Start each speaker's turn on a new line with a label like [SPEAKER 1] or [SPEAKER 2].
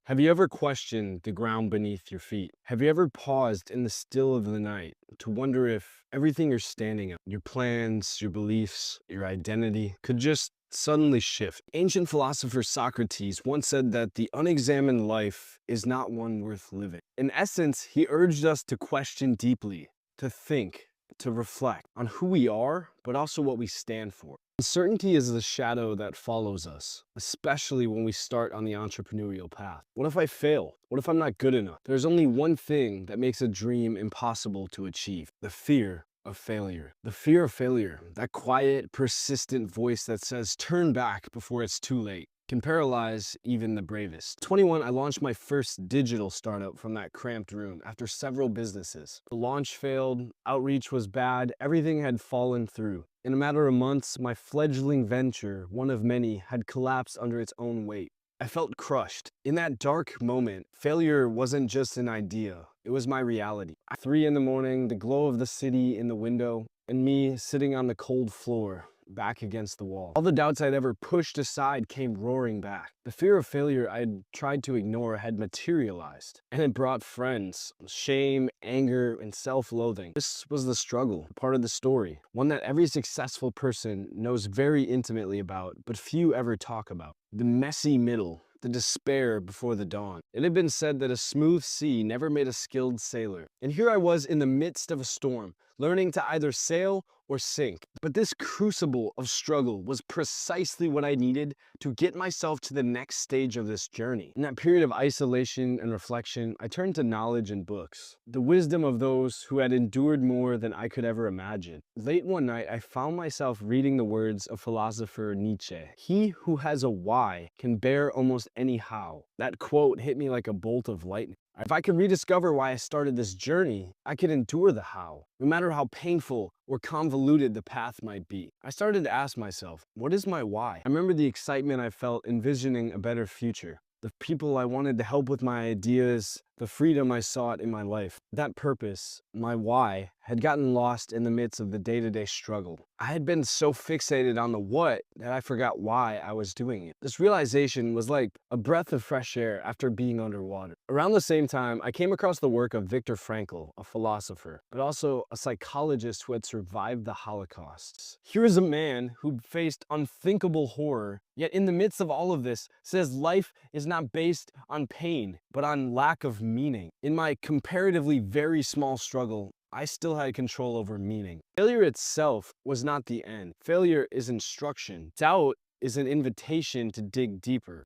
[SPEAKER 1] Have you ever questioned the ground beneath your feet? Have you ever paused in the still of the night to wonder if everything you're standing on, your plans, your beliefs, your identity, could just suddenly shift? Ancient philosopher Socrates once said that the unexamined life is not one worth living. In essence, he urged us to question deeply, to think, to reflect on who we are, but also what we stand for. Uncertainty is the shadow that follows us, especially when we start on the entrepreneurial path. What if I fail? What if I'm not good enough? There's only one thing that makes a dream impossible to achieve: the fear of failure. The fear of failure, that quiet, persistent voice that says, turn back before it's too late, can paralyze even the bravest. 21, I launched my first digital startup from that cramped room after several businesses. The launch failed, outreach was bad, everything had fallen through. In a matter of months, my fledgling venture, one of many, had collapsed under its own weight. I felt crushed. In that dark moment, failure wasn't just an idea, it was my reality. 3 in the morning, the glow of the city in the window, and me sitting on the cold floor, back against the wall. All the doubts I'd ever pushed aside came roaring back. The fear of failure I'd tried to ignore had materialized, and it brought friends, shame, anger, and self-loathing. This was the struggle, part of the story, one that every successful person knows very intimately about, but few ever talk about. The messy middle, the despair before the dawn. It had been said that a smooth sea never made a skilled sailor. And here I was in the midst of a storm, learning to either sail or sink. But this crucible of struggle was precisely what I needed to get myself to the next stage of this journey. In that period of isolation and reflection, I turned to knowledge and books, the wisdom of those who had endured more than I could ever imagine. Late one night, I found myself reading the words of philosopher Nietzsche. He who has a why can bear almost any how. That quote hit me like a bolt of lightning. If I could rediscover why I started this journey, I could endure the how, no matter how painful or convoluted the path might be. I started to ask myself, what is my why? I remember the excitement I felt envisioning a better future, the people I wanted to help with my ideas, the freedom I sought in my life. That purpose, my why, had gotten lost in the midst of the day-to-day struggle. I had been so fixated on the what that I forgot why I was doing it. This realization was like a breath of fresh air after being underwater. Around the same time, I came across the work of Viktor Frankl, a philosopher, but also a psychologist who had survived the Holocaust. Here is a man who faced unthinkable horror, yet in the midst of all of this, says life is not based on pain, but on lack of meaning. In my comparatively very small struggle, I still had control over meaning. Failure itself was not the end. Failure is instruction. Doubt is an invitation to dig deeper.